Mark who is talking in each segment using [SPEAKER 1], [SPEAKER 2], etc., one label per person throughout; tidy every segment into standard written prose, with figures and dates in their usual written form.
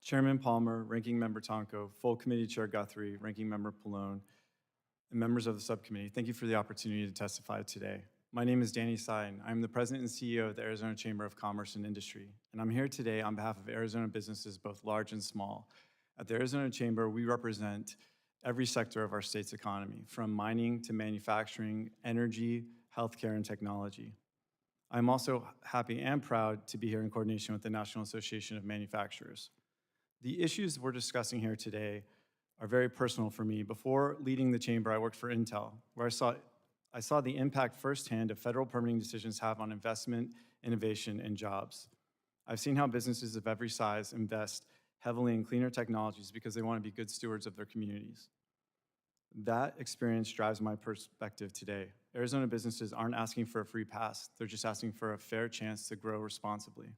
[SPEAKER 1] Chairman Palmer, Ranking Member Tonko, Full Committee Chair Guthrie, Ranking Member Pallone, and members of the subcommittee, thank you for the opportunity to testify today. My name is Danny Seiden. I'm the President and CEO of the Arizona Chamber of Commerce and Industry, and I'm here today on behalf of Arizona businesses, both large and small. At the Arizona Chamber, we represent every sector of our state's economy, from mining to manufacturing, energy, healthcare, and technology. I'm also happy and proud to be here in coordination with the National Association of Manufacturers. The issues we're discussing here today are very personal for me. Before leading the chamber, I worked for Intel, where I saw the impact firsthand of federal permitting decisions have on investment, innovation, and jobs. I've seen how businesses of every size invest heavily in cleaner technologies because they want to be good stewards of their communities. That experience drives my perspective today. Arizona businesses aren't asking for a free pass, they're just asking for a fair chance to grow responsibly.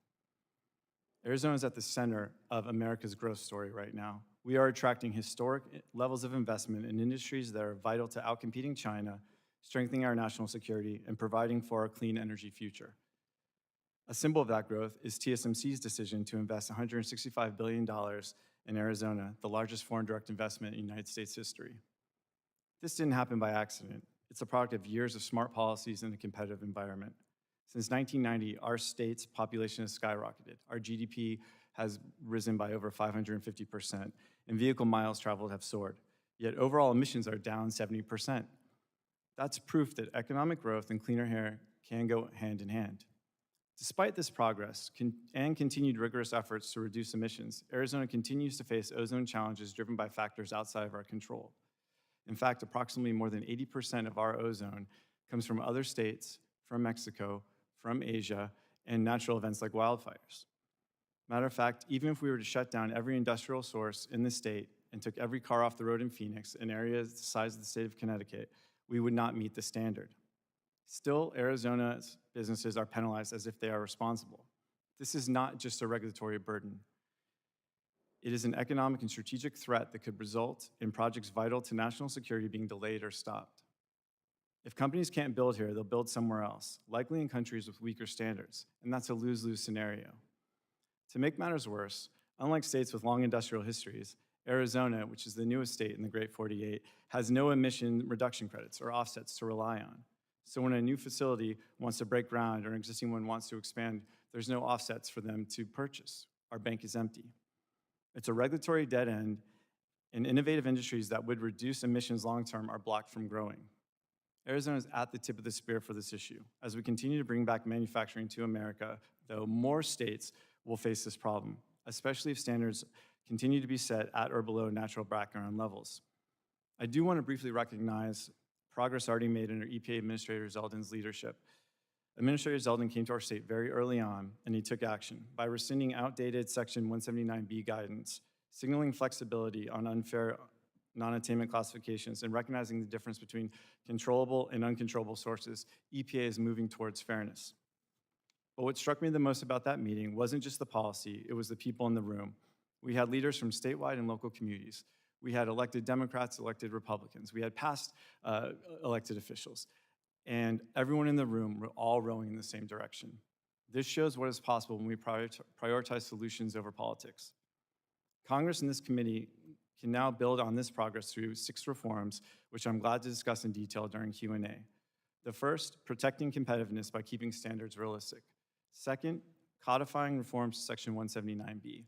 [SPEAKER 1] Arizona is at the center of America's growth story right now. We are attracting historic levels of investment in industries that are vital to outcompeting China, strengthening our national security, and providing for a clean energy future. A symbol of that growth is TSMC's decision to invest $165 billion in Arizona, the largest foreign direct investment in United States history. This didn't happen by accident. It's a product of years of smart policies in a competitive environment. Since 1990, our state's population has skyrocketed. Our GDP has risen by over 550%, and vehicle miles traveled have soared. Yet overall emissions are down 70%. That's proof that economic growth and cleaner air can go hand in hand. Despite this progress and continued rigorous efforts to reduce emissions, Arizona continues to face ozone challenges driven by factors outside of our control. In fact, approximately more than 80% of our ozone comes from other states, from Mexico, from Asia, and natural events like wildfires. Matter of fact, even if we were to shut down every industrial source in the state and took every car off the road in Phoenix, an area the size of the state of Connecticut, we would not meet the standard. Still, Arizona's businesses are penalized as if they are responsible. This is not just a regulatory burden. It is an economic and strategic threat that could result in projects vital to national security being delayed or stopped. If companies can't build here, they'll build somewhere else, likely in countries with weaker standards, and that's a lose-lose scenario. To make matters worse, unlike states with long industrial histories, Arizona, which is the newest state in the Great 48, has no emission reduction credits or offsets to rely on. So when a new facility wants to break ground or an existing one wants to expand, there's no offsets for them to purchase. Our bank is empty. It's a regulatory dead end, and innovative industries that would reduce emissions long-term are blocked from growing. Arizona is at the tip of the spear for this issue. As we continue to bring back manufacturing to America, though, more states will face this problem, especially if standards continue to be set at or below natural background levels. I do want to briefly recognize progress already made under EPA Administrator Zeldin's leadership. Administrator Zeldin came to our state very early on, and he took action by rescinding outdated Section 179B guidance, signaling flexibility on unfair non-attainment classifications, and recognizing the difference between controllable and uncontrollable sources. EPA is moving towards fairness. But what struck me the most about that meeting wasn't just the policy, it was the people in the room. We had leaders from statewide and local communities. We had elected Democrats, elected Republicans. We had past elected officials. And everyone in the room were all rowing in the same direction. This shows what is possible when we prioritize solutions over politics. Congress and this committee can now build on this progress through 6 reforms, which I'm glad to discuss in detail during Q&A. The first, protecting competitiveness by keeping standards realistic. Second, codifying reforms to Section 179B.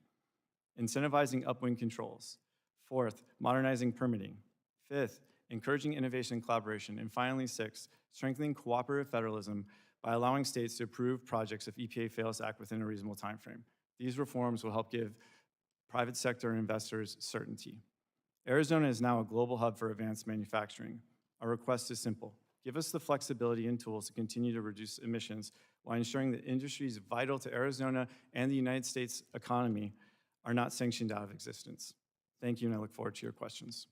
[SPEAKER 1] Incentivizing upwind controls. Fourth, modernizing permitting. Fifth, encouraging innovation and collaboration. And finally, 6, strengthening cooperative federalism by allowing states to approve projects if EPA fails to act within a reasonable timeframe. These reforms will help give private sector investors certainty. Arizona is now a global hub for advanced manufacturing. Our request is simple. Give us the flexibility and tools to continue to reduce emissions while ensuring that industries vital to Arizona and the United States economy are not sanctioned out of existence. Thank you, and I look forward to your questions.